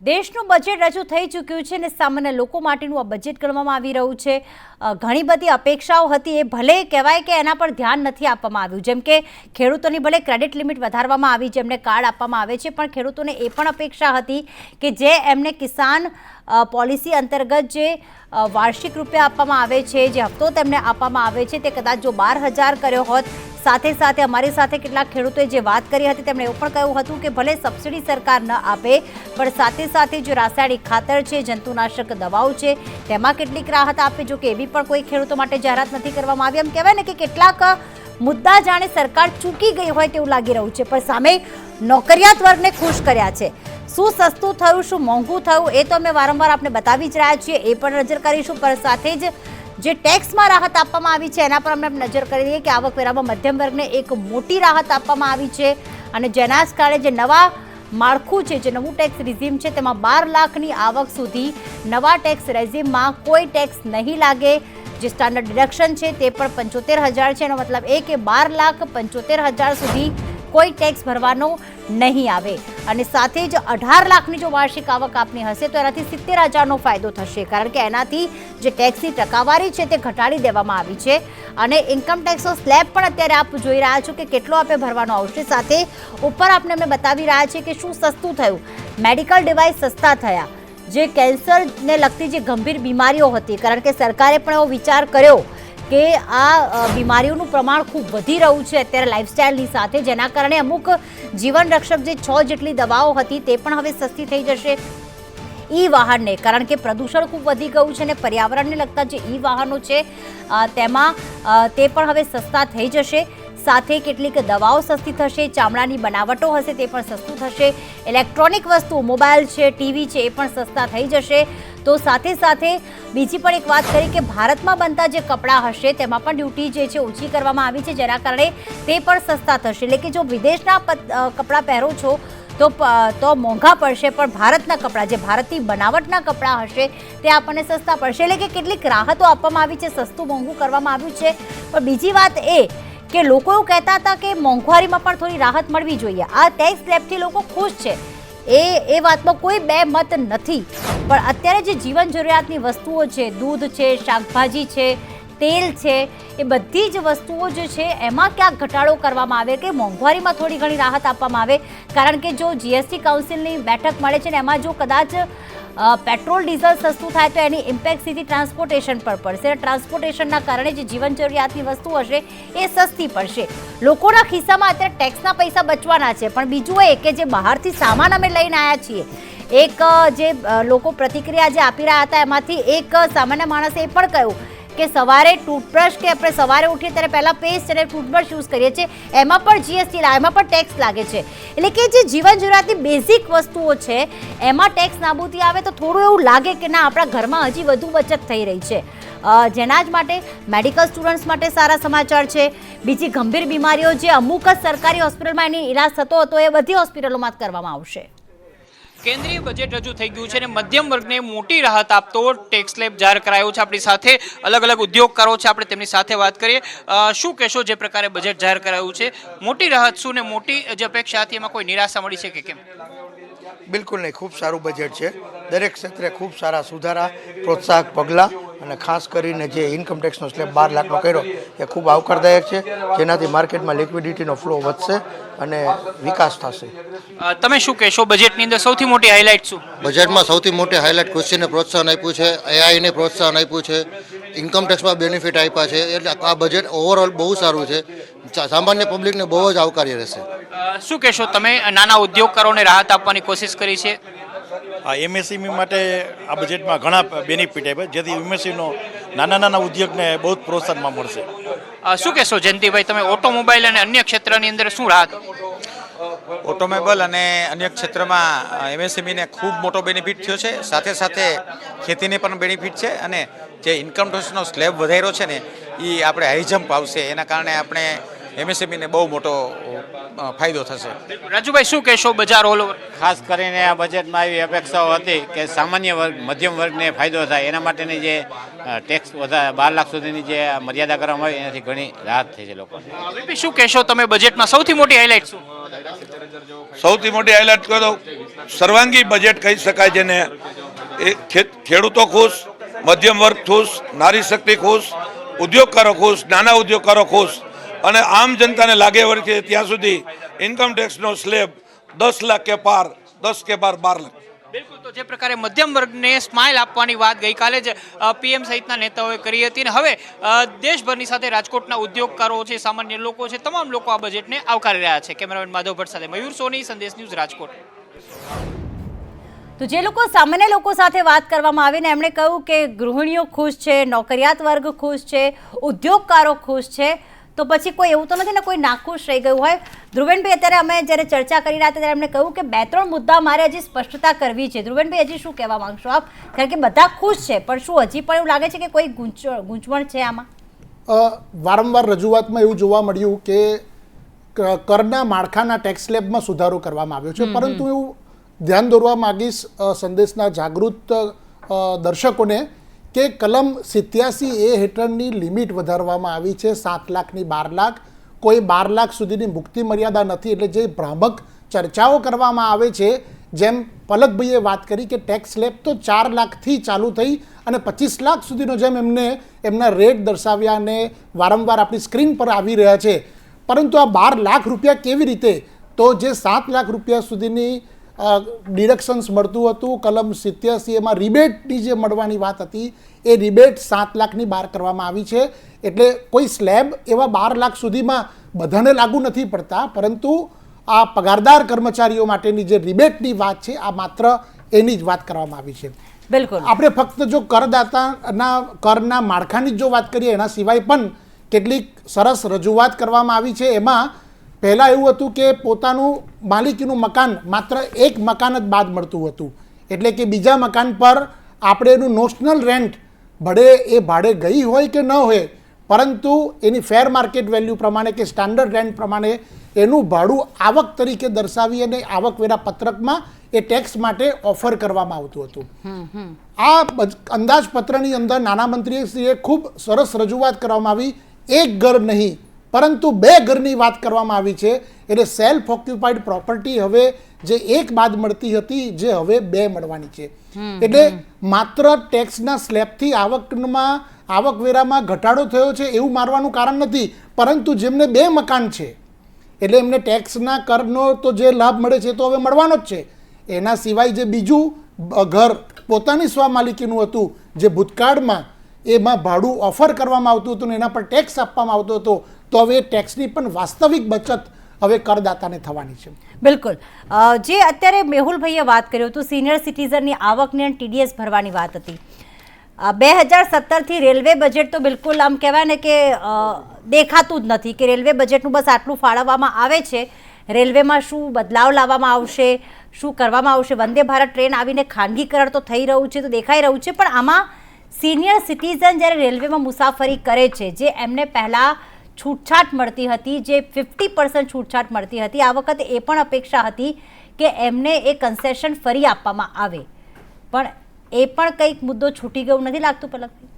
દેશનું બજેટ રજૂ થઈ ચૂક્યું છે અને સામાન્ય લોકો માટેનું આ બજેટ ગણવામાં આવી રહ્યું છે। ઘણી બધી અપેક્ષાઓ હતી, એ ભલે કહેવાય કે એના પર ધ્યાન નથી આપવામાં આવ્યું। જેમ કે ખેડૂતોની ભલે ક્રેડિટ લિમિટ વધારવામાં આવી, જેમને કાર્ડ આપવામાં આવે છે, પણ ખેડૂતોને એ પણ અપેક્ષા હતી કે જે એમને કિસાન પોલિસી અંતર્ગત જે વાર્ષિક રૂપિયા આપવામાં આવે છે, જે હપ્તો તેમને આપવામાં આવે છે, તે કદાચ જો 12,000 કર્યો હોત। સાથે સાથે અમારી સાથે કેટલાક ખેડૂતોએ જે વાત કરી હતી તેમણે એવું પણ કહ્યું હતું કે ભલે સબસિડી સરકાર ન આપે, પણ સાથે સાથે જો રાસાયણિક ખાતર છે, જંતુનાશક દવાઓ છે, તેમાં કેટલીક રાહત આપે। જો કે એવી પણ કોઈ ખેડૂતો માટે જાહેરાત નથી કરવામાં આવી। એમ કહેવાય ને કે કેટલાક મુદ્દા જાણે સરકાર ચૂકી ગઈ હોય તેવું લાગી રહ્યું છે, પણ સામે નોકરિયાત વર્ગને ખુશ કર્યા છે। શું સસ્તું થયું, શું મોંઘું થયું, એ તો અમે વારંવાર આપણે બતાવી જ રહ્યા છીએ, એ પણ નજર કરીશું। પણ સાથે જ જે ટેક્સમાં રાહત આપવામાં આવી છે એના પર અમે નજર કરી દઈએ કે આવકવેરામાં મધ્યમ વર્ગને એક મોટી રાહત આપવામાં આવી છે અને જેના જ કારણે જે નવા માળખું છે, જે નવું ટેક્સ રેઝિમ છે, તેમાં 12 લાખની આવક સુધી નવા ટેક્સ રેઝિમમાં કોઈ ટેક્સ નહીં લાગે। જે સ્ટાન્ડર્ડ ડિડક્શન છે તે પણ 75,000 છે। એનો મતલબ એ કે 12,75,000 સુધી કોઈ ટેક્સ ભરવાનો નહીં આવે અને સાથે જ 18 લાખની જો વાર્ષિક આવક આપની હશે તો એનાથી 70,000નો ફાયદો થશે, કારણ કે એનાથી જે ટેક્સની ટકાવારી છે તે ઘટાડી દેવામાં આવી છે અને ઇન્કમ ટેક્સનો સ્લેબ પણ અત્યારે આપ જોઈ રહ્યા છો કે કેટલો આપે ભરવાનો આવશે। સાથે ઉપર આપણે અમે બતાવી રહ્યા છીએ કે શું સસ્તું થયું, મેડિકલ ડિવાઇસ સસ્તા થયા, જે કેન્સરને લગતી જે ગંભીર બીમારીઓ હતી, કારણ કે સરકારે પણ એવો વિચાર કર્યો કે આ બીમારીઓનું પ્રમાણ ખૂબ વધી રહ્યું છે અત્યારે લાઇફસ્ટાઇલની સાથે, જેના કારણે અમુક જીવન રક્ષક જે 6 જેટલી દવાઓ હતી તે પણ હવે સસ્તી થઈ જશે। ઈ વાહનને, કારણ કે પ્રદૂષણ ખૂબ વધી ગયું છે અને પર્યાવરણને લગતા જે ઈ વાહનો છે તેમાં તે પણ હવે સસ્તા થઈ જશે। સાથે કેટલીક દવાઓ સસ્તી થશે, ચામડાની બનાવટો હશે તે પણ સસ્તું થશે, ઇલેક્ટ્રોનિક વસ્તુ મોબાઈલ છે, ટીવી છે, એ પણ સસ્તા થઈ જશે। તો સાથે સાથે બીજી પણ એક વાત કરી કે ભારતમાં બનતા જે કપડાં હશે તેમાં પણ ડ્યુટી જે છે ઓછી કરવામાં આવી છે, જેના કારણે તે પણ સસ્તા થશે। એટલે કે જો વિદેશના કપડાં પહેરો છો તો મોંઘા પડશે, પણ ભારતના કપડાં, જે ભારતની બનાવટના કપડાં હશે તે આપણને સસ્તા પડશે। એટલે કે કેટલીક રાહતો આપવામાં આવી છે, સસ્તું મોંઘું કરવામાં આવ્યું છે। પણ બીજી વાત એ કે લોકો એવું કહેતા હતા કે મોંઘવારીમાં પણ થોડી રાહત મળવી જોઈએ। આ ટેક્સ સ્લેબથી લોકો ખુશ છે, એ વાતમાં કોઈ બે મત નથી, પણ અત્યારે જે જીવન જરૂરિયાતની વસ્તુઓ છે, દૂધ છે, શાકભાજી છે, તેલ છે, એ બધી જ વસ્તુઓ જે છે એમાં ક્યાંક ઘટાડો કરવામાં આવે કે મોંઘવારીમાં થોડી ઘણી રાહત આપવામાં આવે, કારણ કે જો જીએસટી કાઉન્સિલની બેઠક મળે છે ને એમાં જો કદાચ પેટ્રોલ ડીઝલ સસ્તું થાય તો એની ઇમ્પેક્ટ સીધી ટ્રાન્સપોર્ટેશન પર પડશે। ટ્રાન્સપોર્ટેશનના કારણે જે જીવન જરૂરિયાતની વસ્તુ હશે એ સસ્તી પડશે। લોકોના ખિસ્સામાં અત્યારે ટેક્સના પૈસા બચવાના છે, પણ બીજું એ કે જે બહારથી સામાન અમે લઈને આવ્યા છીએ, એક જે લોકો પ્રતિક્રિયા જે આપી રહ્યા હતા એમાંથી એક સામાન્ય માણસે એ પણ કહ્યું કે સવારે ટૂથબ્રશ કે આપણે સવારે ઉઠીએ ત્યારે પહેલાં પેસ્ટ અને ટૂથબ્રશ યુઝ કરીએ છીએ, એમાં પણ જીએસટી એમાં પણ ટેક્સ લાગે છે। એટલે કે જે જીવન જરૂરિયાતની બેઝિક વસ્તુઓ છે એમાં ટેક્સ નાબૂદી આવે તો થોડું એવું લાગે કે ના, આપણા ઘરમાં હજી વધુ બચત થઈ રહી છે। જેના જ માટે મેડિકલ સ્ટુડન્ટ્સ માટે સારા સમાચાર છે। બીજી ગંભીર બીમારીઓ જે અમુક જ સરકારી હોસ્પિટલમાં એની ઇલાજ થતો હતો એ બધી હોસ્પિટલોમાં જ કરવામાં આવશે। કેન્દ્રીય બજેટ રજૂ થઈ ગયું છે અને મધ્યમ વર્ગને મોટી રાહત આપતો ટેક્સ સ્લેબ જાહેર કરાયો છે। આપણી સાથે અલગ અલગ ઉદ્યોગકારો છે, આપણે તેમની સાથે વાત કરીએ। શું કહેશો, જે પ્રકારે બજેટ જાહેર કરાયું છે, મોટી રાહત શું ને મોટી જે અપેક્ષા હતી એમાં કોઈ નિરાશા મળી છે કે કેમ? બિલકુલ નહીં, ખૂબ સારું બજેટ છે। દરેક ક્ષેત્રે ખૂબ સારા સુધારા, પ્રોત્સાહક પગલાં અને ખાસ કરીને જે ઇન્કમ ટેક્સનો સ્લેબ 12 લાખનો કર્યો એ ખૂબ આવકારદાયક છે, જેનાથી માર્કેટમાં લિક્વિડિટીનો ફ્લો વધશે અને વિકાસ થશે। તમે શું કહેશો, બજેટની અંદર સૌથી મોટી હાઇલાઇટ શું? બજેટમાં સૌથી મોટી હાઇલાઇટ કૃષિને પ્રોત્સાહન આપ્યું છે, એઆઈને પ્રોત્સાહન આપ્યું છે, ઇન્કમ ટેક્સમાં બેનિફિટ આપ્યા છે। એટલે આ બજેટ ઓવરઓલ બહુ સારું છે, સામાન્ય પબ્લિકને બહુ જ આવકાર્ય રહેશે। શું કહેશો, તમે નાના ઉદ્યોગકારોને રાહત આપવાની કોશિશ કરી છે? એમએસએમઈ માટે આ બજેટમાં ઘણા બેનિફિટ આપ્યા, જેથી એમએસએમઈનો નાના ઉદ્યોગને બહુ જ પ્રોત્સાહનમાં મળશે। શું કહેશો જયંતિભાઈ, તમે ઓટોમોબાઈલ અને અન્ય ક્ષેત્રની અંદર શું રાહત? ઓટોમોબાઈલ અને અન્ય ક્ષેત્રમાં એમએસએમઈને ખૂબ મોટો બેનિફિટ થયો છે, સાથે સાથે ખેતીને પણ બેનિફિટ છે અને જે ઇન્કમ ટેક્સનો સ્લેબ વધાર્યો છે ને એ આપણે હાઈ જમ્પ આવશે, એના કારણે આપણે એમએસએમઈને બહુ મોટો ફાયદો થશે. રાજુભાઈ શું કહેશો બજાર ઓલ ઓવર? ખાસ કરીને આ બજેટમાં એવી અપેક્ષાઓ હતી કે સામાન્ય વર્ગ મધ્યમ વર્ગને ફાયદો થાય એના માટેની જે ટેક્સ વધારે 12 લાખ સુધીની જે મર્યાદા કરવામાં આવી એનાથી ઘણી રાહત થઈ છે લોકોને. વીપી શું કહેશો તમે બજેટમાં સૌથી મોટી હાઇલાઇટ શું? સૌથી મોટી હાઇલાઇટ કરો સર્વાંગી બજેટ કહી શકાય જેને. એ ખેડૂતો ખુશ, મધ્યમ વર્ગ ખુશ, નારી શક્તિ ખુશ, ઉદ્યોગકારો ખુશ, નાના ઉદ્યોગકારો ખુશ અને આમ જનતાને લાગે વળગે ત્યાં સુધી ઇન્કમ ટેક્સનો સ્લેબ 10 લાખ કે પાર, 10 કે પાર 12 લાખ. બિલકુલ, તો જે પ્રકારે મધ્યમ વર્ગને સ્માઇલ આપવાની વાત ગઈકાલે જ પીએમ સહિતના નેતાઓએ કરી હતી અને હવે દેશભરની સાથે રાજકોટના ઉદ્યોગકારો છે, સામાન્ય લોકો છે, તમામ લોકો આ બજેટને આવકારી રહ્યા છે. કેમેરામેન માધવ ભટ્ટ સાથે મયુર સોની, સંદેશ ન્યૂઝ, રાજકોટ. તો જે લોકો સામાન્ય લોકો સાથે વાત કરવામાં આવીને એમણે કહ્યું કે ગૃહિણીઓ ખુશ છે, નોકરિયાત વર્ગ ખુશ છે, ઉદ્યોગકારો ખુશ છે, તો પછી કોઈ એવું તો નથી ને કોઈ નાખુશ રહી ગયું હોય. ધ્રુવેનભાઈ, અત્યારે અમે જ્યારે ચર્ચા કરી રહ્યા હતા ત્યારે એમણે કહ્યું કે 2-3 મુદ્દા મારે હજી સ્પષ્ટતા કરવી છે. ધ્રુવેનભાઈ, હજી શું કહેવા માંગશો આપ? કારણ કે બધા ખુશ છે, પણ શું હજી પણ એવું લાગે છે કે કોઈ ગૂંચવણ છે આમાં? વારંવાર રજૂઆતમાં એવું જોવા મળ્યું કે કરના માળખાના ટેક્સ સ્લેબમાં સુધારો કરવામાં આવ્યો છે, પરંતુ એવું ધ્યાન દોરવા માંગીશ સંદેશના જાગૃત દર્શકોને કે કલમ 87A હેઠળની લિમિટ વધારવામાં આવી છે 7 લાખની 12 લાખ. કોઈ 12 લાખ સુધીની મુક્તિ મર્યાદા નથી. એટલે જે ભ્રામક ચર્ચાઓ કરવામાં આવે છે, જેમ પલકભાઈએ વાત કરી કે ટેક્સ સ્લેબ તો 4 લાખથી ચાલુ થઈ અને 25 લાખ સુધીનો જેમ એમને એમના રેટ દર્શાવ્યા અને વારંવાર આપણી સ્ક્રીન પર આવી રહ્યા છે, પરંતુ આ 12 લાખ રૂપિયા કેવી રીતે? તો જે 7 લાખ રૂપિયા સુધીની ડિડક્શન્સ મળતું હતું કલમ 87 એમાં રિબેટની જે મળવાની વાત હતી એ રિબેટ 7 લાખની બહાર કરવામાં આવી છે. એટલે કોઈ સ્લેબ એવા 12 લાખ સુધીમાં બધાને લાગુ નથી પડતા, પરંતુ આ પગારદાર કર્મચારીઓ માટેની જે રિબેટની વાત છે આ માત્ર એની જ વાત કરવામાં આવી છે. બિલકુલ, આપણે ફક્ત જો કરદાતાના કરના માળખાની જો વાત કરીએ એના સિવાય પણ કેટલીક સરસ રજૂઆત કરવામાં આવી છે. એમાં પહેલાં એવું હતું કે પોતાનું માલિકીનું મકાન માત્ર એક મકાન જ બાદ મળતું હતું, એટલે કે બીજા મકાન પર આપણે એનું નોશનલ રેન્ટ ભલે એ ભાડે ગઈ હોય કે ન હોય, પરંતુ એની ફેર માર્કેટ વેલ્યુ પ્રમાણે કે સ્ટાન્ડર્ડ રેન્ટ પ્રમાણે એનું ભાડું આવક તરીકે દર્શાવી અને આવકવેરા પત્રકમાં એ ટેક્સ માટે ઓફર કરવામાં આવતું હતું. આ અંદાજપત્રની અંદર નાણામંત્રીશ્રીએ ખૂબ સરસ રજૂઆત કરવામાં આવી. એક ઘર નહીં પરંતુ 2 ઘરની વાત કરવામાં આવી છે. એટલે સેલ્ફ ઓક્યુપાઈડ પ્રોપર્ટી હવે જે એક બાદ મળતી હતી જે હવે 2 મળવાની છે. એટલે માત્ર ટેક્સના સ્લેબથી આવકવેરામાં ઘટાડો થયો છે એવું મારવાનું કારણ નથી, પરંતુ જેમને 2 મકાન છે એટલે એમને ટેક્સના કરનો તો જે લાભ મળે છે તો હવે મળવાનો જ છે. એના સિવાય જે બીજું ઘર પોતાની સ્વમાલિકીનું હતું જે ભૂતકાળમાં એમાં ભાડું ઓફર કરવામાં આવતું હતું ને એના પર ટેક્સ આપવામાં આવતો હતો, તો હવે ટેક્સની પણ વાસ્તવિક બચત હવે કરદાતાને થવાની છે. બિલકુલ, જે અત્યારે મેહુલભાઈએ વાત કર્યું હતું સિનિયર સિટીઝનની આવકને TDS ભરવાની વાત હતી. 2017થી રેલવે બજેટ તો બિલકુલ આમ કહેવાય ને કે દેખાતું જ નથી કે રેલવે બજેટનું બસ આટલું ફાળવવામાં આવે છે. રેલવેમાં શું બદલાવ લાવવામાં આવશે, શું કરવામાં આવશે? વંદે ભારત ટ્રેન આવીને ખાનગીકરણ તો થઈ રહ્યું છે, તો દેખાઈ રહ્યું છે, પણ આમાં સિનિયર સિટીઝન જ્યારે રેલવેમાં મુસાફરી કરે છે, જે એમને પહેલાં છૂટછાટ મળતી હતી, જે 50% છૂટછાટ મળતી હતી, આ વખતે એ પણ અપેક્ષા હતી કે એમને એ કન્સેશન ફરી આપવામાં આવે, પણ એ પણ કંઈક મુદ્દો છૂટી ગયો નથી લાગતું પલકભાઈ?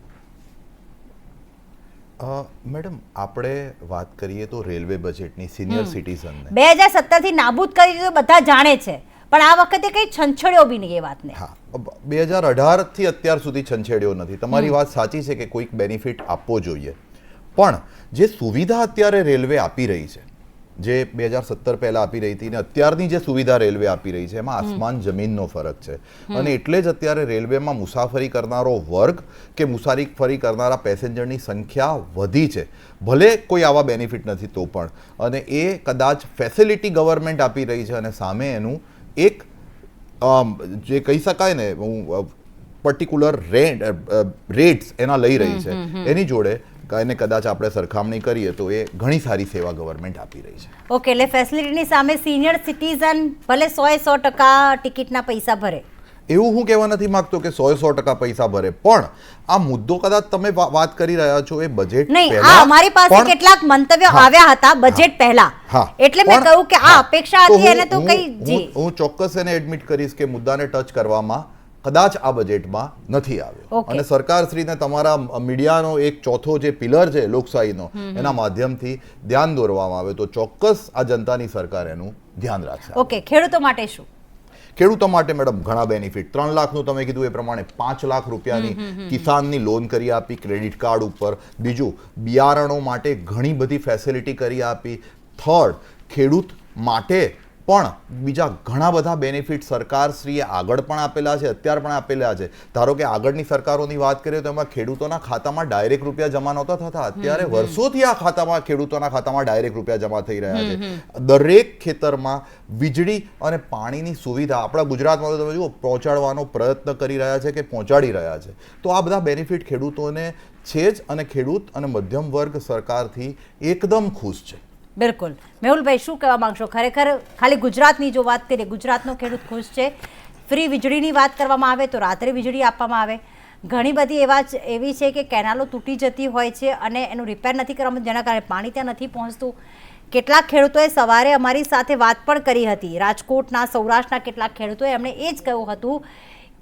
મેડમ, આપણે વાત કરીએ તો રેલવે બજેટની સિનિયર સિટીઝનને 2017થી નાબૂદ કરી દીધું બધા જાણે છે, પણ આ વખતે કંઈ છંછેડ્યો બી નહીં એ વાતને. હા, 2018થી અત્યાર સુધી છંછેડ્યો નથી. તમારી વાત સાચી છે કે કોઈક બેનિફિટ આપવો જોઈએ, પણ જે સુવિધા અત્યારે રેલવે આપી રહી છે, જે 2017 પહેલાં આપી રહી હતી ને અત્યારની જે સુવિધા રેલવે આપી રહી છે એમાં આસમાન જમીનનો ફરક છે. અને એટલે જ અત્યારે રેલવેમાં મુસાફરી કરનારો વર્ગ કે મુસાફરી કરનારા પેસેન્જરની સંખ્યા વધી છે, ભલે કોઈ આવા બેનિફિટ નથી તો પણ. અને એ કદાચ ફેસિલિટી ગવર્મેન્ટ આપી રહી છે અને સામે એનું એક જે કહી શકાય ને પર્ટિક્યુલર રેટ્સ એના લઈ રહી છે, એની જોડે એને કદાચ આપણે સરખામણી કરીએ તો એ ઘણી સારી સેવા ગવર્મેન્ટ આપી રહી છે. ઓકે, એટલે ફેસિલિટીની સામે સિનિયર સિટીઝન ભલે 100% ટિકિટના પૈસા ભરે. એવું હું કહેવા નથી માંગતો કે 100% પૈસા ભરે, પણ આ મુદ્દો કદાચ તમે વાત કરી રહ્યા છો એ બજેટ નહીં, પહેલા, આ અમારી પાસે પણ- કેટલાક મંતવ્યો હા, આવ્યા હતા બજેટ પહેલા, હા, એટલે મેં પણ- કહ્યું કે આ હા, અપેક્ષા તો હતી હું- એને તો હું- કઈ હું- જી હું ચોક્કસ એને એડમિટ કરીશ કે મુદ્દાને ટચ કરવામાં કદાચ આ બજેટમાં નથી આવ્યો. Okay. અને સરકારશ્રીને તમારા મીડિયાનો એક ચોથો જે પિલર છે લોકશાહીનો, એના માધ્યમથી ધ્યાન દોરવામાં આવે તો ચોક્કસ આ જનતાની સરકાર એનું ધ્યાન રાખશે. ઓકે, ખેડૂતો માટે શું? ખેડૂતો માટે મેડમ ઘણા બેનિફિટ, 3 લાખનું તમે કીધું એ પ્રમાણે 5 લાખ રૂપિયાની કિસાનની લોન કરી આપી ક્રેડિટ કાર્ડ ઉપર. બીજું, બિયારણો માટે ઘણી બધી ફેસિલિટી કરી આપી. થર્ડ, ખેડૂત માટે પણ બીજા ઘણા બધા બેનિફિટ સરકારશ્રીએ આગળ પણ આપેલા છે, અત્યારે પણ આપેલા છે. ધારો કે આગળની સરકારોની વાત કરીએ તો એમાં ખેડૂતોના ખાતામાં ડાયરેક્ટ રૂપિયા જમા નહોતા થતા, અત્યારે વર્ષોથી આ ખાતામાં ખેડૂતોના ખાતામાં ડાયરેક્ટ રૂપિયા જમા થઈ રહ્યા છે. દરેક ખેતરમાં વીજળી અને પાણીની સુવિધા આપણા ગુજરાતમાં તો તમે જુઓ પહોંચાડવાનો પ્રયત્ન કરી રહ્યા છે કે પહોંચાડી રહ્યા છે. તો આ બધા બેનિફિટ ખેડૂતોને છે જ, અને ખેડૂત અને મધ્યમ વર્ગ સરકારથી એકદમ ખુશ છે. બિલકુલ. મેહુલભાઈ, શું કહેવા માંગશો? ખરેખર ખાલી ગુજરાતની જો વાત કરીએ, ગુજરાતનો ખેડૂત ખુશ છે. ફ્રી વીજળીની વાત કરવામાં આવે તો રાત્રે વીજળી આપવામાં આવે. ઘણી બધી એવી છે કે કેનાલો તૂટી જતી હોય છે અને એનું રિપેર નથી કરવામાં, જેના કારણે પાણી ત્યાં નથી પહોંચતું. કેટલાક ખેડૂતોએ સવારે અમારી સાથે વાત પણ કરી હતી, રાજકોટના, સૌરાષ્ટ્રના કેટલાક ખેડૂતોએ, એમણે એ જ કહ્યું હતું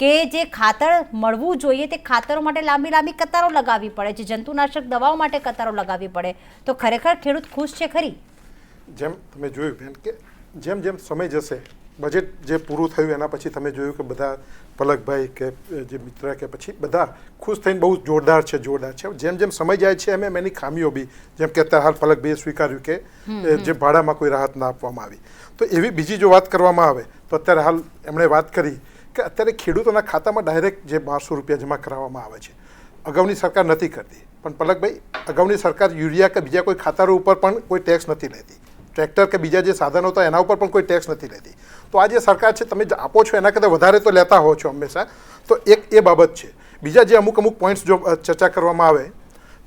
કે જે ખાતર મળવું જોઈએ તે ખાતરો માટે લાંબી લાંબી કતારો લગાવવી પડે છે, જંતુનાશક દવાઓ માટે કતારો લગાવવી પડે. તો ખરેખર ખેડૂત ખુશ છે ખરી? જેમ તમે જોયું બેન કે જેમ જેમ સમય જશે, બજેટ જે પૂરું થયું એના પછી તમે જોયું કે બધા પલકભાઈ કે જે મિત્ર કે પછી બધા ખુશ થઈને બહુ જોરદાર છે. જેમ જેમ સમય જાય છે એમ એની ખામીઓ બી, જેમ કે અત્યારે હાલ પલકભાઈએ સ્વીકાર્યું કે જે ભાડામાં કોઈ રાહત ના આપવામાં આવી. તો એવી બીજી જો વાત કરવામાં આવે તો અત્યારે હાલ એમણે વાત કરી કે અત્યારે ખેડૂતોના ખાતામાં ડાયરેક્ટ જે 1200 રૂપિયા જમા કરાવવામાં આવે છે. અગાઉની સરકાર નથી કરતી, પણ પલકભાઈ અગાઉની સરકાર યુરિયા કે બીજા કોઈ ખાતરો ઉપર પણ કોઈ ટેક્સ નથી લેતી, ટ્રેક્ટર કે બીજા જે સાધનો હતા એના ઉપર પણ કોઈ ટેક્સ નથી લેતી. તો આ જે સરકાર છે તમે આપો છો એના કરતાં વધારે તો લેતા હો છો હંમેશા. તો એક એ બાબત છે. બીજા જે અમુક પોઈન્ટ્સ જો ચર્ચા કરવામાં આવે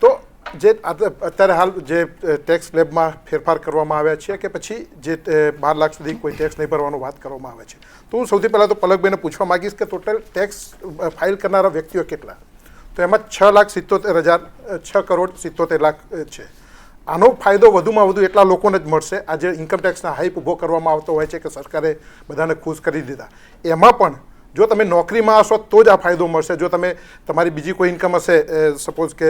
તો જે અત્યારે હાલ જે ટેક્સ સ્લેબમાં ફેરફાર કરવામાં આવ્યા છે કે પછી જે 12 લાખ સુધી કોઈ ટેક્સ નહીં ભરવાનો વાત કરવામાં આવે છે, તો હું સૌથી પહેલાં તો પલકભાઈને પૂછવા માગીશ કે ટોટલ ટેક્સ ફાઇલ કરનારા વ્યક્તિઓ કેટલા? તો એમાં 6 કરોડ 77 લાખ છે. આનો ફાયદો વધુમાં વધુ એટલા લોકોને જ મળશે. આ જે ઇન્કમટેક્સના હાઈપ ઊભો કરવામાં આવતો હોય છે કે સરકારે બધાને ખુશ કરી દીધા, એમાં પણ જો તમે નોકરીમાં હશો તો જ આ ફાયદો મળશે. જો તમે તમારી બીજી કોઈ ઇન્કમ હશે, સપોઝ કે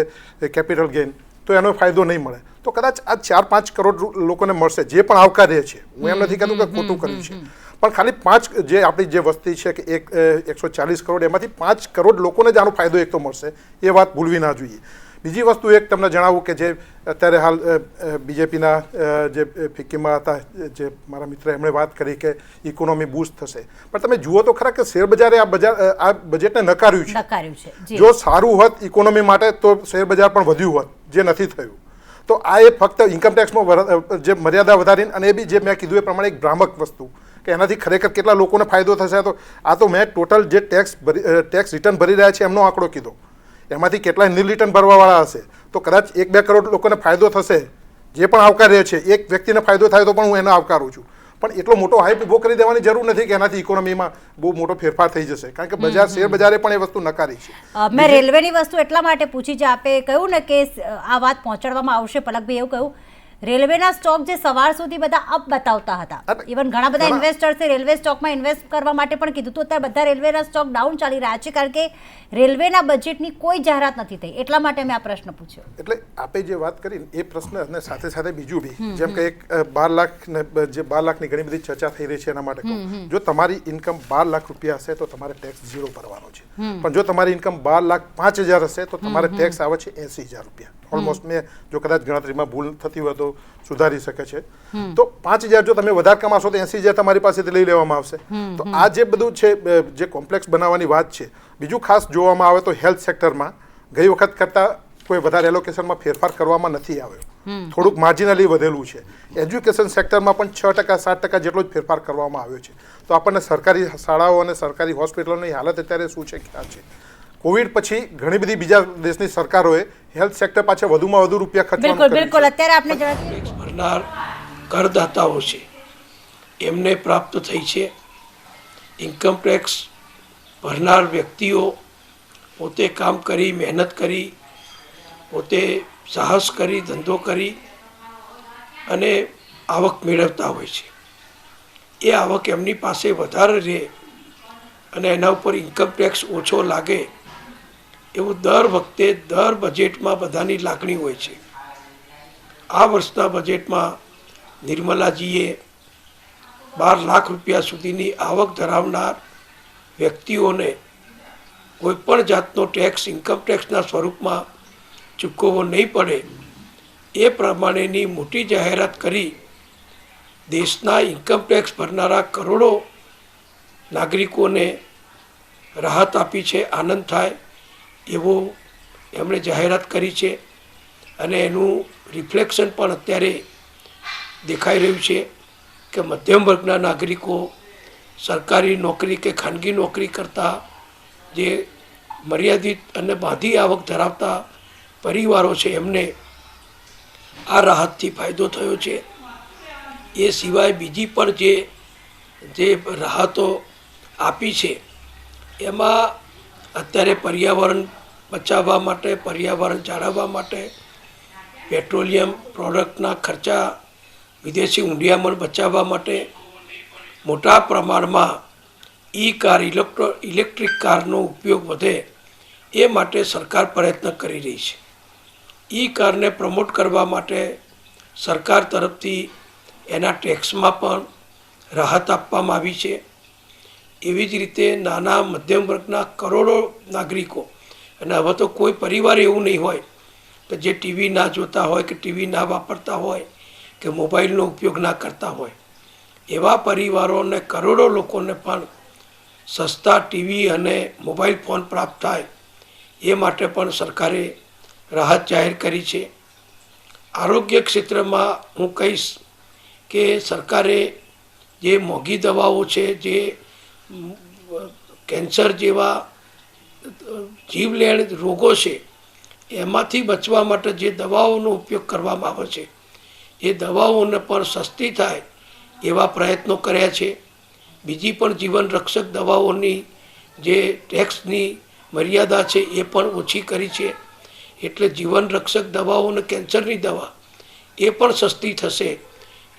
કેપિટલ ગેઇન, તો એનો ફાયદો નહીં મળે. તો કદાચ આ 4-5 કરોડ લોકોને મળશે, જે પણ આવકાર્ય છે. હું એમ નથી કહેતું કે ખોટું કર્યું છે, પણ ખાલી 5 જે આપણી જે વસ્તી છે કે 140 કરોડ, એમાંથી 5 કરોડ લોકોને જ આનો ફાયદો એક તો મળશે. એ વાત ભૂલવી ના જોઈએ. બીજી વસ્તુ એક તમને જણાવું કે જે અત્યારે હાલ બીજેપીના જે ફિક્કીમાં હતા, જે મારા મિત્ર, એમણે વાત કરી કે ઇકોનોમી બૂસ્ટ થશે, પણ તમે જુઓ તો ખરા કે શેરબજારે આ બજેટને નકાર્યું છે. જો સારું હોત ઇકોનોમી માટે તો શેરબજાર પણ વધ્યું હોત, જે નથી થયું. તો આ એ ફક્ત ઇન્કમટેક્સમાં જે મર્યાદા વધારીને, અને એ બી જે મેં કીધું એ પ્રમાણે એક ભ્રામક વસ્તુ કે એનાથી ખરેખર કેટલા લોકોને ફાયદો થશે. તો આ તો મેં ટોટલ જે ટેક્સ રિટર્ન ભરી રહ્યા છે એમનો આંકડો કીધો, એમાંથી કેટલાય નિલ રિટર્ન ભરવાવાળા હશે. તો કદાચ 1-2 કરોડ લોકોને ફાયદો થશે, જે પણ આવકાર્ય છે. એક વ્યક્તિને ફાયદો થાય તો પણ હું એને આવકારું છું, પણ એટલો મોટો હાઈપ ઊભો કરી દેવાની જરૂર નથી કે એનાથી ઇકોનોમીમાં બહુ મોટો ફેરફાર થઈ જશે, કારણ કે શેર બજારે પણ એ વસ્તુ નકારી છે. મેં રેલવેની વસ્તુ એટલા માટે પૂછી છે, આપે કહ્યું ને કે આ વાત પહોંચાડવામાં આવશે. પલકભાઈ એવું કહ્યું, રેલવેના સ્ટોક જે સવાર સુધી બધા અપ બતાવતા હતા, ઇવન ઘણા બધા ઇન્વેસ્ટર્સે રેલવે સ્ટોકમાં ઇન્વેસ્ટ કરવા માટે પણ કીધું, તો અત્યારે બધા રેલવેના સ્ટોક ડાઉન ચાલી રહ્યા છે, કારણ કે રેલવેના બજેટની કોઈ જાહેરાત નથી થઈ. એટલા માટે મેં આ પ્રશ્ન પૂછ્યો. એટલે આપે જે વાત કરી એ પ્રશ્ન, અને સાથે સાથે બીજું બી, જેમ કે એક 12 લાખ ને જે 12 લાખની ઘણી બધી ચર્ચા થઈ રહી છે, એના માટે જો તમારી ઇન્કમ 12 લાખ રૂપિયા હશે તો તમારે ટેક્સ 0 ભરવાનો છે. પણ જો તમારી ઇન્કમ 12,05,000 હશે તો તમારે ટેક્સ આવે છે 80,000 રૂપિયા. ઓલમોસ્ટ મેં જો કદાચ ગણતરીમાં ભૂલ થતી હોય તો સુધારી શકે છે. તો 5,000 જો તમે વધારે કમાશો તો 80,000 તમારી પાસેથી લઈ લેવામાં આવશે. તો આ જે બધું છે, જે કોમ્પ્લેક્સ બનાવવાની વાત છે. બીજું ખાસ જોવામાં આવે તો હેલ્થ સેક્ટરમાં ગઈ વખત કરતાં કોઈ વધારે એલોકેશનમાં ફેરફાર કરવામાં નથી આવ્યો, થોડુંક માર્જિનલી વધેલું છે. એજ્યુકેશન સેક્ટરમાં પણ 6%-7% જેટલો જ ફેરફાર કરવામાં આવ્યો છે. તો આપણને સરકારી શાળાઓ અને સરકારી હોસ્પિટલોની હાલત અત્યારે શું છે, ખ્યાલ છે. કોવિડ પછી ઘણી બધી બીજા દેશની સરકારોએ હેલ્થ સેક્ટર પાછળ વધુમાં વધુ રૂપિયા ખર્ચવાનું બિલકુલ. અત્યારે આપણે ટેક્સ ભરનાર કરદાતાઓ છે એમને પ્રાપ્ત થઈ છે ઇન્કમ ટેક્સ ભરનાર વ્યક્તિઓ પોતે કામ કરી, મહેનત કરી, પોતે સાહસ કરી, ધંધો કરી અને આવક મેળવતા હોય છે. એ આવક એમની પાસે વધારે રહે અને એના ઉપર ઇન્કમ ટેક્સ ઓછો લાગે એવું દર વખતે દર બજેટમાં બધાની લાગણી હોય છે. આ વર્ષના બજેટમાં નિર્મલાજીએ 12 લાખ રૂપિયા સુધીની આવક ધરાવનાર વ્યક્તિઓને કોઈપણ જાતનો ટેક્સ ઇન્કમ ટેક્સના સ્વરૂપમાં ચૂકવવો નહીં પડે એ પ્રમાણેની મોટી જાહેરાત કરી દેશના ઇન્કમ ટેક્સ ભરનારા કરોડો નાગરિકોને રાહત આપી છે, આનંદ થાય એવો એમણે જાહેરાત કરી છે. અને એનું રિફ્લેક્શન પણ અત્યારે દેખાઈ રહ્યું છે કે મધ્યમ વર્ગના નાગરિકો સરકારી નોકરી કે ખાનગી નોકરી કરતા જે મર્યાદિત અને બાંધી આવક ધરાવતા પરિવારો છે એમને આ રાહતથી ફાયદો થયો છે. એ સિવાય બીજી પણ જે રાહતો આપી છે એમાં અત્યારે પર્યાવરણ બચાવવા માટે, પર્યાવરણ જાળવવા માટે પેટ્રોલિયમ પ્રોડક્ટના ખર્ચા, વિદેશી ઊંડિયામણ બચાવવા માટે મોટા પ્રમાણમાં કાર, ઇલેક્ટ્રિક કારનો ઉપયોગ વધે એ માટે સરકાર પ્રયત્ન કરી રહી છે. કારને પ્રમોટ કરવા માટે સરકાર તરફથી એના ટેક્સમાં પણ રાહત આપવામાં આવી છે. એવી જ રીતે નાના મધ્યમ વર્ગના કરોડો નાગરિકો, અને હવે તો કોઈ પરિવાર એવું નહીં હોય કે જે ટીવી ના જોતા હોય કે ટીવી ના વાપરતા હોય કે મોબાઈલનો ઉપયોગ ના કરતા હોય, એવા પરિવારોને કરોડો લોકોને પણ સસ્તા ટીવી અને મોબાઈલ ફોન પ્રાપ્ત થાય એ માટે પણ સરકારે રાહત જાહેર કરી છે. આરોગ્ય ક્ષેત્રમાં હું કહીશ કે સરકારે જે મોંઘી દવાઓ છે, જે કેન્સર જેવા જીવલેણ રોગો છે એમાંથી બચવા માટે જે દવાઓનો ઉપયોગ કરવામાં આવે છે એ દવાઓને પણ સસ્તી થાય એવા પ્રયત્નો કર્યા છે. બીજી પણ જીવન રક્ષક દવાઓની જે ટેક્સની મર્યાદા છે એ પણ ઓછી કરી છે. એટલે જીવન રક્ષક દવાઓ અને કેન્સરની દવા એ પણ સસ્તી થશે.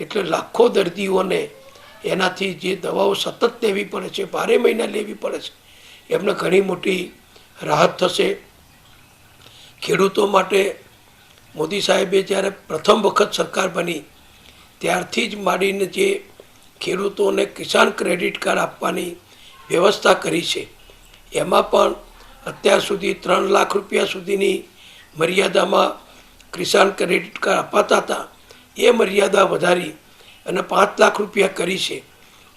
એટલે લાખો દર્દીઓને એનાથી જે દવાઓ સતત લેવી પડે છે, 12 મહિના લેવી પડે છે, એમને ઘણી મોટી રાહત થશે. ખેડૂતો માટે મોદી સાહેબે જ્યારે પ્રથમ વખત સરકાર બની ત્યારથી જ માંડીને જે ખેડૂતોને કિસાન ક્રેડિટ કાર્ડ આપવાની વ્યવસ્થા કરી છે એમાં પણ અત્યાર સુધી 3 લાખ રૂપિયા સુધીની મર્યાદામાં કિસાન ક્રેડિટ કાર્ડ અપાતા હતા એ મર્યાદા વધારી અને 5 લાખ રૂપિયા કરી છે.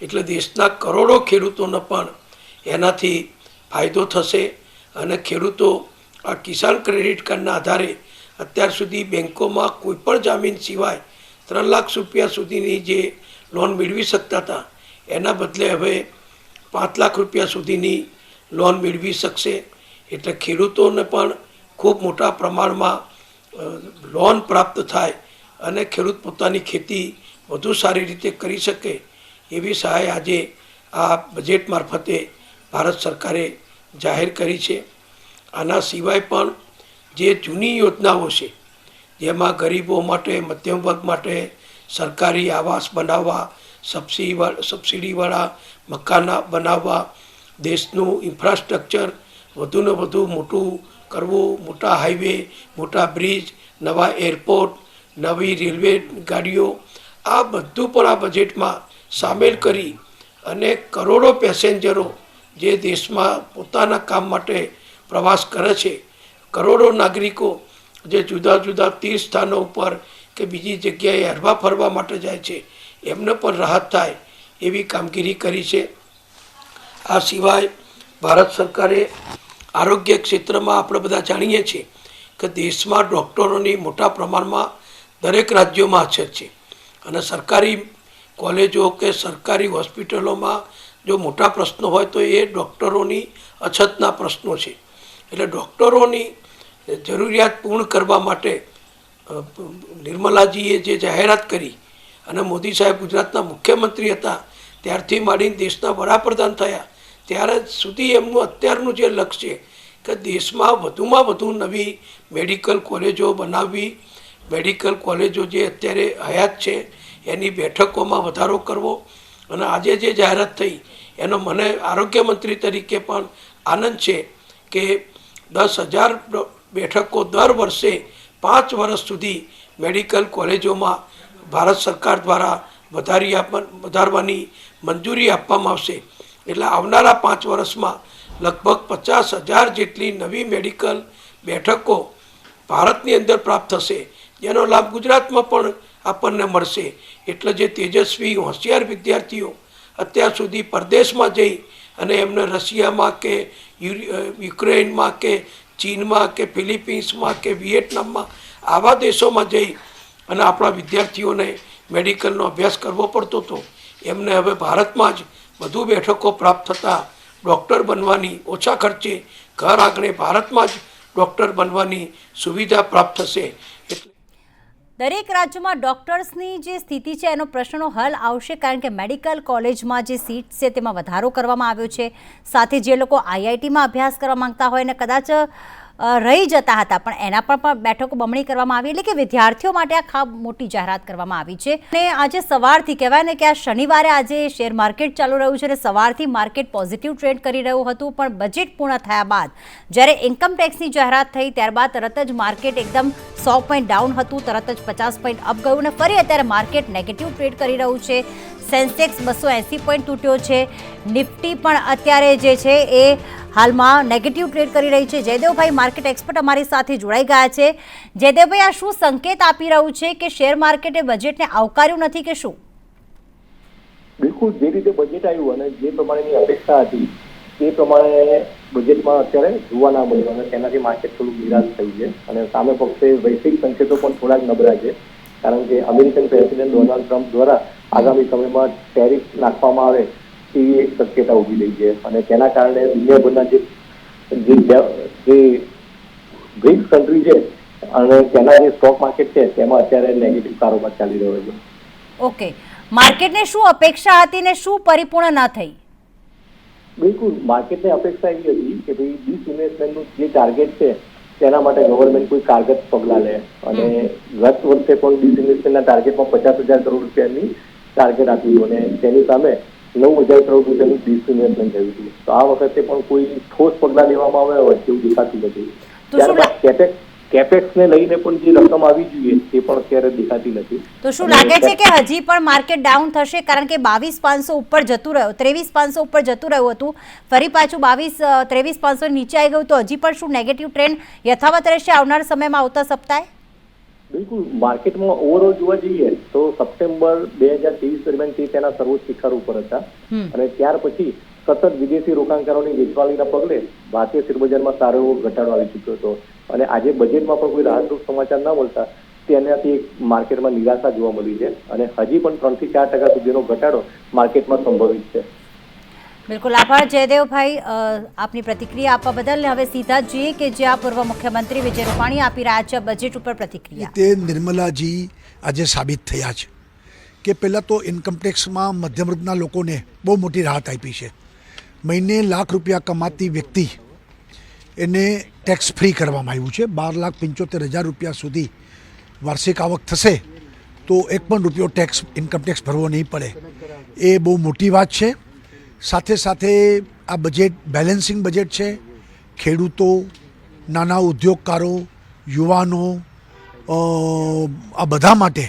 એટલે દેશના કરોડો ખેડૂતોને પણ એનાથી ફાયદો થશે. અને ખેડૂતો આ કિસાન ક્રેડિટ કાર્ડના આધારે અત્યાર સુધી બેંકોમાં કોઈપણ જામીન સિવાય 3 લાખ રૂપિયા સુધીની જે લોન મેળવી શકતા હતા એના બદલે હવે 5 લાખ રૂપિયા સુધીની લોન મેળવી શકશે. એટલે ખેડૂતોને પણ ખૂબ મોટા પ્રમાણમાં લોન પ્રાપ્ત થાય અને ખેડૂત પોતાની ખેતી વધુ સારી રીતે કરી શકે એવી સહાય આજે આ બજેટ મારફતે ભારત સરકારે જાહેર કરી છે. આના સિવાય પણ જે જૂની યોજનાઓ છે જેમાં ગરીબો માટે, મધ્યમ વર્ગ માટે સરકારી આવાસ બનાવવા, સબસિડીવાળા મકાન બનાવવા, દેશનું ઇન્ફ્રાસ્ટ્રક્ચર વધુને વધુ મોટું કરવું, મોટા હાઈવે, મોટા બ્રિજ, નવા એરપોર્ટ, નવી રેલવે ગાડીઓ, આ બધું પણ આ બજેટમાં સામેલ કરી અને કરોડો પેસેન્જરો જે દેશમાં પોતાના કામ માટે પ્રવાસ કરે છે, કરોડો નાગરિકો જે જુદા જુદા તીર્થ સ્થાનો ઉપર કે બીજી જગ્યાએ હરવા ફરવા માટે જાય છે એમને પણ રાહત થાય એવી કામગીરી કરી છે. આ સિવાય ભારત સરકારે આરોગ્ય ક્ષેત્રમાં આપણે બધા જાણીએ છીએ કે દેશમાં ડૉક્ટરોની મોટા પ્રમાણમાં દરેક રાજ્યોમાં અછત છે અને સરકારી કોલેજો કે સરકારી હોસ્પિટલોમાં જો મોટા પ્રશ્નો હોય તો એ ડૉક્ટરોની અછતના પ્રશ્નો છે. એટલે ડૉક્ટરોની જરૂરિયાત પૂર્ણ કરવા માટે નિર્મલાજીએ જે જાહેરાત કરી અને મોદી સાહેબ ગુજરાતના મુખ્યમંત્રી હતા ત્યારથી માંડીને દેશના વડાપ્રધાન થયા ત્યારે સુધી એમનું અત્યારનું જે લક્ષ્ય છે કે દેશમાં વધુમાં વધુ નવી મેડિકલ કોલેજો બનાવવી, મેડિકલ કોલેજો જે અત્યારે હયાત છે એની બેઠકોમાં વધારો કરવો, અને આજે જે જાહેરાત થઈ એનો મને આરોગ્ય મંત્રી તરીકે પણ આનંદ છે કે 10,000 બેઠકો દર વર્ષે 5 વર્ષ સુધી મેડિકલ કોલેજોમાં ભારત સરકાર દ્વારા વધારવાની મંજૂરી આપવામાં આવશે. એટલે આવનારા 5 વર્ષમાં લગભગ 50,000 જેટલી નવી મેડિકલ બેઠકો ભારતની અંદર પ્રાપ્ત થશે, જેનો લાભ ગુજરાતમાં પણ આપણને મળશે. એટલે જે તેજસ્વી હોશિયાર વિદ્યાર્થીઓ અત્યાર સુધી પરદેશમાં જઈ અને એમને રશિયામાં કે યુક્રેનમાં કે ચીનમાં કે ફિલિપિન્સમાં કે વિયેટનામમાં આવા દેશોમાં જઈ અને આપણા વિદ્યાર્થીઓને મેડિકલનો અભ્યાસ કરવો પડતો હતો, એમને હવે ભારતમાં જ વધુ બેઠકો પ્રાપ્ત થતાં ડૉક્ટર બનવાની ઓછા ખર્ચે ઘર આંગણે ભારતમાં જ ડૉક્ટર બનવાની સુવિધા પ્રાપ્ત થશે. દરેક રાજ્યમાં ડોક્ટર્સની જે સ્થિતિ છે એનો પ્રશ્નનો હલ આવશે, કારણ કે મેડિકલ કોલેજમાં જે સીટ છે તેમાં વધારો કરવામાં આવ્યો છે. સાથે જે લોકો IITમાં અભ્યાસ કરવા માંગતા હોય અને કદાચ રહી જતા હતા પણ એના પર પણ બેઠકો બમણી કરવામાં આવી, એટલે કે વિદ્યાર્થીઓ માટે આ ખાસ મોટી જાહેરાત કરવામાં આવી છે. અને આજે સવારથી કહેવાય ને કે આ શનિવારે આજે શેર માર્કેટ ચાલુ રહ્યું છે અને સવારથી માર્કેટ પોઝિટિવ ટ્રેડ કરી રહ્યું હતું, પણ બજેટ પૂર્ણ થયા બાદ જ્યારે ઇન્કમ ટેક્સની જાહેરાત થઈ ત્યારબાદ તરત જ માર્કેટ એકદમ 100 પોઈન્ટ ડાઉન હતું, તરત જ 50 પોઈન્ટ અપ ગયું અને ફરી અત્યારે માર્કેટ નેગેટિવ ટ્રેડ કરી રહ્યું છે. સેન્સેક્સ 280 પોઈન્ટ તૂટ્યો છે. નિફ્ટી પણ અત્યારે જે છે એ હાલમાં નેગેટિવ ટ્રેડ કરી રહી છે. જયદેવભાઈ માર્કેટ એક્સપર્ટ અમારી સાથે જોડાઈ ગયા છે. જયદેવભાઈ, આ શું સંકેત આપી રહ્યું છે કે શેર માર્કેટે બજેટને આવકાર્યું નથી કે શું? બિલકુલ, જે રીતે બજેટ આવ્યું અને જે પ્રમાણેની અપેક્ષા હતી તે પ્રમાણે બજેટમાં અત્યારે જોવા ના મળ્યું અને તેનાથી માર્કેટ થોડું નિરાશ થયું છે. અને સામે પક્ષે વૈશ્વિક સંકેતો પણ થોડાક નબળા છે, કારણ કે અમેરિકન પ્રેસિડેન્ટ ડોનાલ્ડ ટ્રમ્પ દ્વારા આગામી સમયમાં ટેરિફ નાખવામાં આવે તેવી એક શક્યતા ઊભી રહી છે. અને તેના કારણે દુનિયાભરના જે બ્રિક્સ કન્ટ્રી છે અને તેના જે સ્ટોક માર્કેટ છે તેમાં અત્યારે નેગેટિવ કારોબાર ચાલી રહ્યો છે. ઓકે, માર્કેટને શું અપેક્ષા હતી ને શું પરિપૂર્ણ ન થઈ? બિલકુલ, માર્કેટની અપેક્ષા એવી હતી કે ભાઈ ડિસઇન્વેસ્ટમેન્ટનું જે ટાર્ગેટ છે તેના માટે ગવર્મેન્ટ કોઈ કારગત પગલાં લે, અને ગત વર્ષે પણ ડિસઇન્વેસ્ટમેન્ટના ટાર્ગેટમાં 50,000 કરોડ રૂપિયાની ટાર્ગેટ આપ્યું અને તેની સામે 9,000 કરોડ રૂપિયાનું ડિસઇન્વેસ્ટમેન્ટ થયું હતું. તો આ વખતે પણ કોઈ ઠોસ પગલાં લેવામાં આવ્યા હોય તેવું દેખાતું નથી. ત્યારબાદ કેપેક્સને લઈને પણ જે રકમ આવી જોઈએ તે પણ અત્યારે દેખાતી નથી. તો શું લાગે છે કે હજી પણ માર્કેટ ડાઉન થશે? કારણ કે 22,500 ઉપર જતું રહ્યું, 23,500 ઉપર જતું રહ્યું હતું, ફરી પાછું 23,500 નીચે આવી ગયું, તો હજી પણ શું નેગેટિવ ટ્રેન્ડ યથાવત રહેશે આવનાર સમયમાં આવતા સપ્તાહે? બિલકુલ, માર્કેટમાં ઓવરઓલ જોવા જઈએ તો સપ્ટેમ્બર 2023 દરમિયાન તે તેના સર્વોચ્ચ શિખર ઉપર હતા અને ત્યાર પછી સતત વિદેશી રોકાણકારોની વેચવાલીના પગલે ભારતીય શેરબજારમાં સારો એવો ઘટાડો આવી ચૂક્યો હતો. અને આજે બજેટમાં પણ કોઈ રાહતરૂપ સમાચાર ન મળતા તેનાથી માર્કેટમાં નિરાશા જોવા મળી છે અને હજી પણ 3 થી 4% સુધીનો ઘટાડો માર્કેટમાં સંભવિત છે. બિલકુલ, આભાર જયદેવભાઈ આપની પ્રતિક્રિયા આપવા બદલ. હવે સીધા જઈએ કે જ્યાં પૂર્વ મુખ્યમંત્રી વિજય રૂપાણી આપી રહ્યા છે બજેટ ઉપર પ્રતિક્રિયા. તે નિર્મલાજી આજે સાબિત થયા છે કે પહેલાં તો ઇન્કમટેક્સમાં મધ્યમ વર્ગના લોકોને બહુ મોટી રાહત આપી છે. મહિને ₹1,00,000 કમાતી વ્યક્તિ એને ટેક્સ ફ્રી કરવામાં આવ્યું છે. ₹12,75,000 સુધી વાર્ષિક આવક થશે તો એક પણ રૂપિયો ટેક્સ ઇન્કમટેક્સ ભરવો નહીં પડે. એ બહુ મોટી વાત છે. સાથે સાથે આ બજેટ બેલેન્સિંગ બજેટ છે. ખેડૂતો, નાના ઉદ્યોગકારો, યુવાનો, આ બધા માટે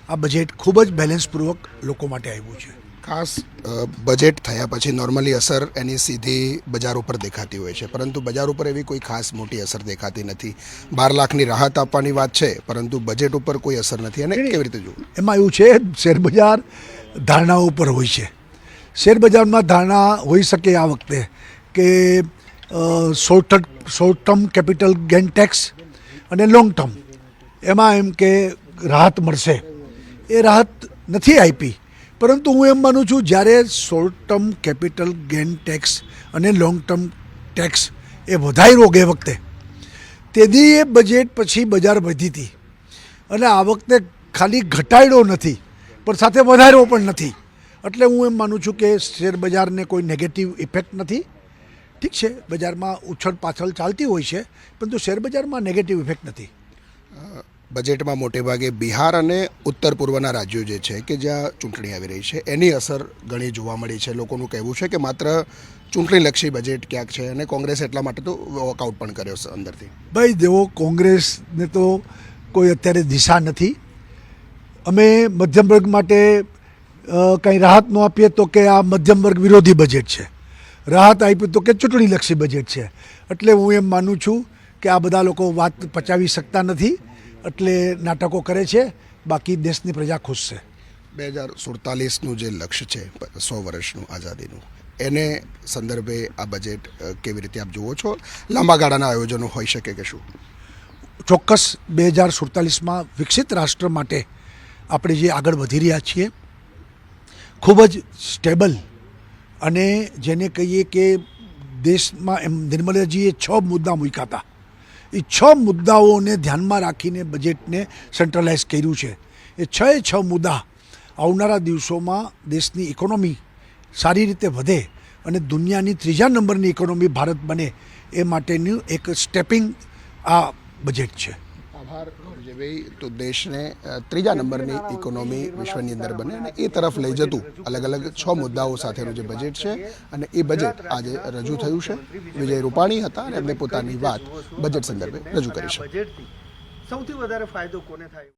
આ બજેટ ખૂબ જ બેલેન્સપૂર્વક લોકો માટે આવ્યું છે. ખાસ બજેટ થયા પછી નોર્મલી અસર એની સીધી બજાર ઉપર દેખાતી હોય છે, પરંતુ બજાર ઉપર એવી કોઈ ખાસ મોટી અસર દેખાતી નથી. 12 લાખની રાહત આપવાની વાત છે, પરંતુ બજેટ ઉપર કોઈ અસર નથી. અને કેવી રીતે જોવું? એમાં એવું છે, શેરબજાર ધારણાઓ ઉપર હોય છે. શેરબજારમાં ધારણા હોઈ શકે આ વખતે કે short term capital gain tax અને લોંગ ટર્મ એમાં એમ કે રાહત મળશે. એ રાહત નથી આપી, પરંતુ હું એમ માનું છું જ્યારે short term capital gain tax અને લોંગ ટર્મ ટેક્સ એ વધાર્યો ગઈ વખતે તેથી એ બજેટ પછી બજાર વધી હતી અને આ વખતે ખાલી ઘટાડ્યો નથી પણ સાથે વધાર્યો પણ નથી. એટલે હું એમ માનું છું કે શેર બજારને કોઈ નેગેટિવ ઇફેક્ટ નથી. ઠીક છે, બજારમાં ઉછળ પાછળ ચાલતી હોય છે, પરંતુ શેર બજારમાં નેગેટિવ ઇફેક્ટ નથી. બજેટમાં મોટેભાગે બિહાર અને ઉત્તર પૂર્વના રાજ્યો જે છે કે જ્યાં ચૂંટણી આવી રહી છે એની અસર ઘણી જોવા મળી છે. લોકોનું કહેવું છે કે માત્ર ચૂંટણીલક્ષી બજેટ ક્યાંક છે અને કોંગ્રેસ એટલા માટે તો વોકઆઉટ પણ કર્યો છે અંદરથી. ભાઈ દેવો, કોંગ્રેસને તો કોઈ અત્યારે દિશા નથી. અમે મધ્યમ વર્ગ માટે કંઈ રાહત ન આપીએ તો કે આ મધ્યમ વર્ગ વિરોધી બજેટ છે, રાહત આપી તો કે ચૂંટણીલક્ષી બજેટ છે. એટલે હું એમ માનું છું કે આ બધા લોકો વાત પચાવી શકતા નથી, એટલે નાટકો કરે છે. બાકી દેશની પ્રજા ખુશ છે. 2047નું જે લક્ષ્ય છે 100 વર્ષનું આઝાદીનું, એને સંદર્ભે આ બજેટ કેવી રીતે આપ જુઓ છો? લાંબા ગાળાના આયોજનો હોઈ શકે કે શું? ચોક્કસ 2047માં વિકસિત રાષ્ટ્ર માટે આપણે જે આગળ વધી રહ્યા છીએ, ખૂબ જ સ્ટેબલ અને જેને કહીએ કે દેશમાં એમ નિર્મલાજીએ 6 મુદ્દા મૂક્યા હતા. એ 6 મુદ્દાઓને ધ્યાનમાં રાખીને બજેટને સેન્ટ્રલાઇઝ કર્યું છે. એ 6 મુદ્દા આવનારા દિવસોમાં દેશની ઇકોનોમી સારી રીતે વધે અને દુનિયાની 3જા નંબરની ઇકોનોમી ભારત બને એ માટેનું એક સ્ટેપિંગ આ બજેટ છે. આભાર વિજયભાઈ. તો દેશને 3જા નંબરની ઇકોનોમી વિશ્વની અંદર બને અને એ તરફ લઈ જતું અલગ અલગ 6 મુદ્દાઓ સાથેનું જે બજેટ છે અને એ બજેટ આજે રજૂ થયું છે. વિજય રૂપાણી હતા અને એમને પોતાની વાત બજેટ સંદર્ભે રજૂ કરી છે. સૌથી વધારે ફાયદો કોને થાય?